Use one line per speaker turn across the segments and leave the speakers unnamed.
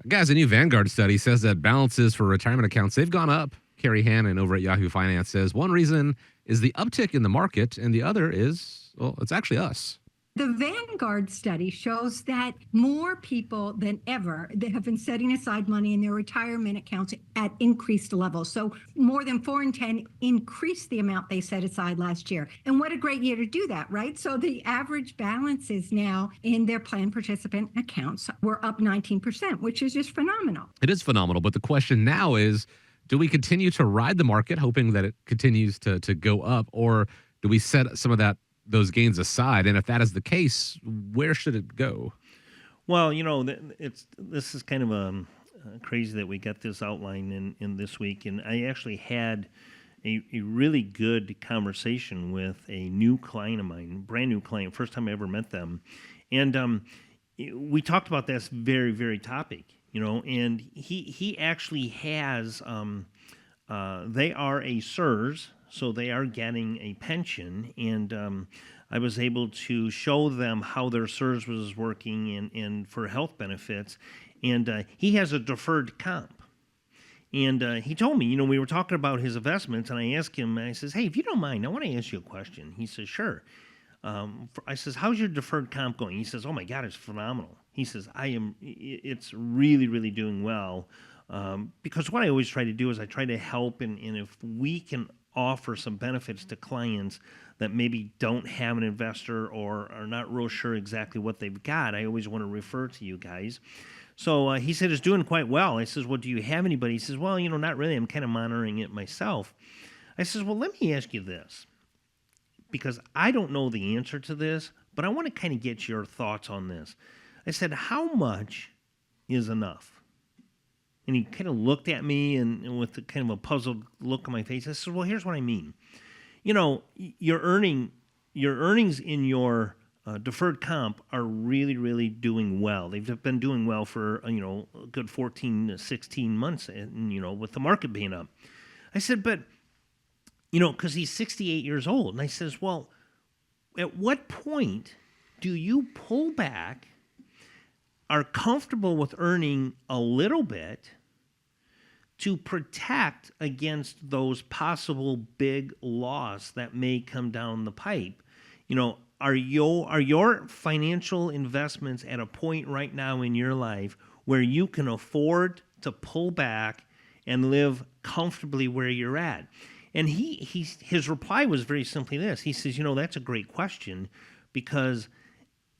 Guys, a new Vanguard study says that balances for retirement accounts, they've gone up. Carrie Hannon over at Yahoo Finance says one reason is the uptick in the market, and the other is, well, it's actually us.
The Vanguard study shows that more people than ever they have been setting aside money in their retirement accounts at increased levels. So more than 4 in 10 increased the amount they set aside last year. And what a great year to do that, right? So the average balances now in their plan participant accounts were up 19%, which is just phenomenal.
It is phenomenal. But the question now is, do we continue to ride the market hoping that it continues to go up, or do we set some of those gains aside? And if that is the case, where should it go?
Well, this is kind of crazy that we got this outline in this week, and I actually had a really good conversation with a new client of mine, brand new client, first time I ever met them, and we talked about this very, very topic, and he actually has they are a SIRS. So they are getting a pension, and I was able to show them how their SIRS was working and for health benefits. And he has a deferred comp. And he told me, we were talking about his investments, and I asked him, I says, hey, if you don't mind, I want to ask you a question. He says, sure. I says, how's your deferred comp going? He says, oh my God, it's phenomenal. He says, it's really, really doing well. Because what I always try to do is I try to help, and if we can offer some benefits to clients that maybe don't have an investor or are not real sure exactly what they've got, I always want to refer to you guys. So he said it's doing quite well. I says, well, do you have anybody? He says, well, not really. I'm kind of monitoring it myself. I says, well, let me ask you this, because I don't know the answer to this, but I want to kind of get your thoughts on this. I said, how much is enough? And he kind of looked at me and with a kind of a puzzled look on my face. I said, well, here's what I mean. Your earnings in your deferred comp are really, really doing well. They've been doing well for, a good 14 to 16 months, and, with the market being up. I said, but, because he's 68 years old. And I says, well, at what point do you pull back, are comfortable with earning a little bit to protect against those possible big loss that may come down the pipe? Are your financial investments at a point right now in your life where you can afford to pull back and live comfortably where you're at? And his reply was very simply this. He says, that's a great question, because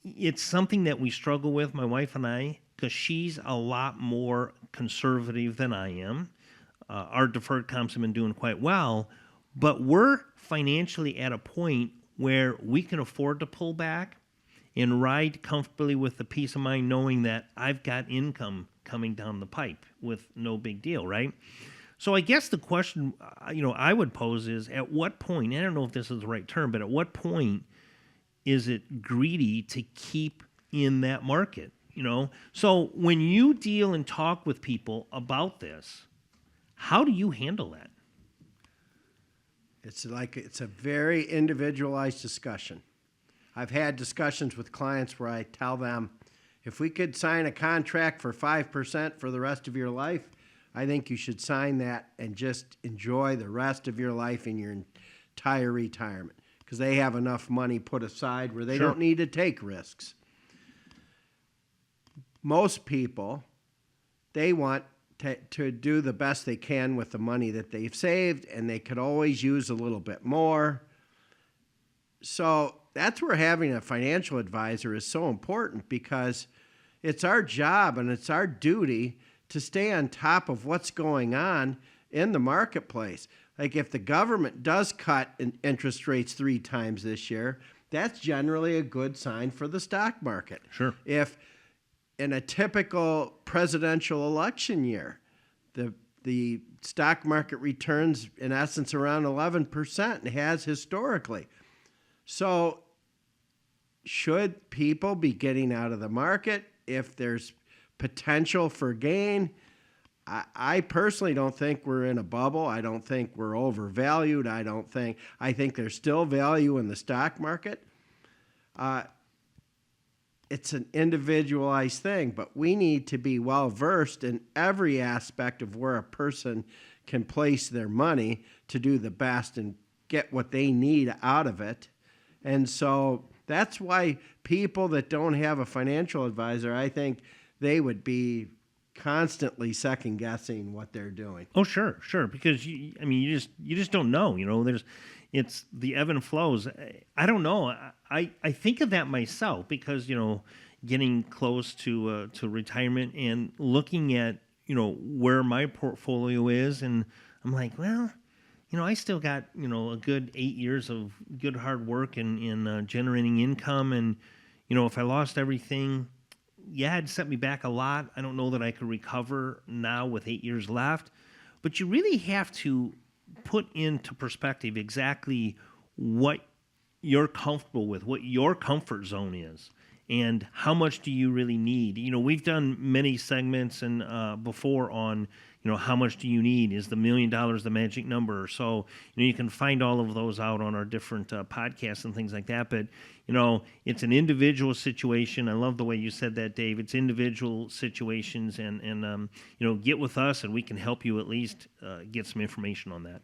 it's something that we struggle with, my wife and I, because she's a lot more conservative than I am. Our deferred comps have been doing quite well, but we're financially at a point where we can afford to pull back and ride comfortably with the peace of mind knowing that I've got income coming down the pipe with no big deal, right? So I guess the question, I would pose is, at what point, and I don't know if this is the right term, but at what point is it greedy to keep in that market? So when you deal and talk with people about this, how do you handle that?
It's a very individualized discussion. I've had discussions with clients where I tell them, if we could sign a contract for 5% for the rest of your life, I think you should sign that and just enjoy the rest of your life in your entire retirement, because they have enough money put aside where they
Sure.
don't need to take risks. Most people, they want to do the best they can with the money that they've saved, and they could always use a little bit more. So that's where having a financial advisor is so important, because it's our job and it's our duty to stay on top of what's going on in the marketplace. Like if the government does cut interest rates 3 times this year, that's generally a good sign for the stock market.
Sure.
If in a typical presidential election year, the stock market returns in essence around 11% and has historically. So should people be getting out of the market if there's potential for gain? I personally don't think we're in a bubble. I don't think we're overvalued. I think there's still value in the stock market. it's an individualized thing, but we need to be well versed in every aspect of where a person can place their money to do the best and get what they need out of it. And so that's why people that don't have a financial advisor, I think they would be constantly second guessing what they're doing.
Oh, sure, because you just don't know. It's the ebb and flows. I don't know. I think of that myself because getting close to retirement and looking at where my portfolio is, and I'm like, well, I still got a good 8 years of good hard work in generating income, and if I lost everything, yeah, it'd set me back a lot. I don't know that I could recover now with 8 years left, but you really have to put into perspective exactly what you're comfortable with, what your comfort zone is, and how much do you really need. We've done many segments and before on how much do you need? Is the $1 million the magic number? So you can find all of those out on our different podcasts and things like that. But it's an individual situation. I love the way you said that, Dave. It's individual situations, and get with us and we can help you at least get some information on that.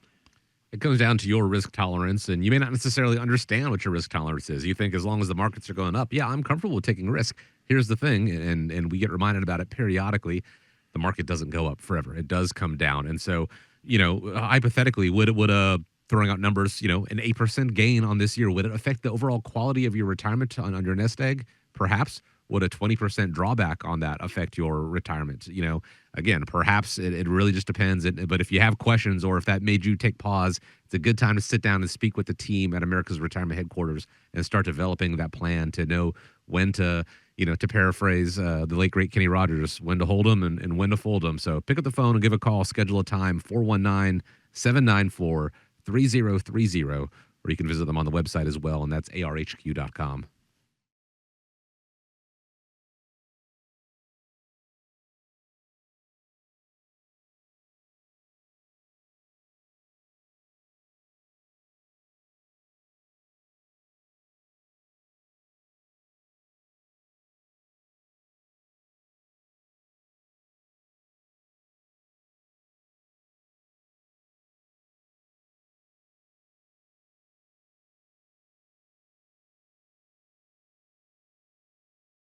It comes down to your risk tolerance, and you may not necessarily understand what your risk tolerance is. You think as long as the markets are going up, yeah, I'm comfortable with taking risk. Here's the thing, and we get reminded about it periodically. The market doesn't go up forever. It does come down. And so, hypothetically, would throwing out numbers, an 8% gain on this year, would it affect the overall quality of your retirement on your nest egg? Perhaps. Would a 20% drawback on that affect your retirement? Again, perhaps it really just depends. But if you have questions or if that made you take pause, it's a good time to sit down and speak with the team at America's Retirement Headquarters and start developing that plan to know when to, to paraphrase the late, great Kenny Rogers, when to hold them and when to fold them. So pick up the phone and give a call, schedule a time, 419-794-3030, or you can visit them on the website as well, and that's arhq.com.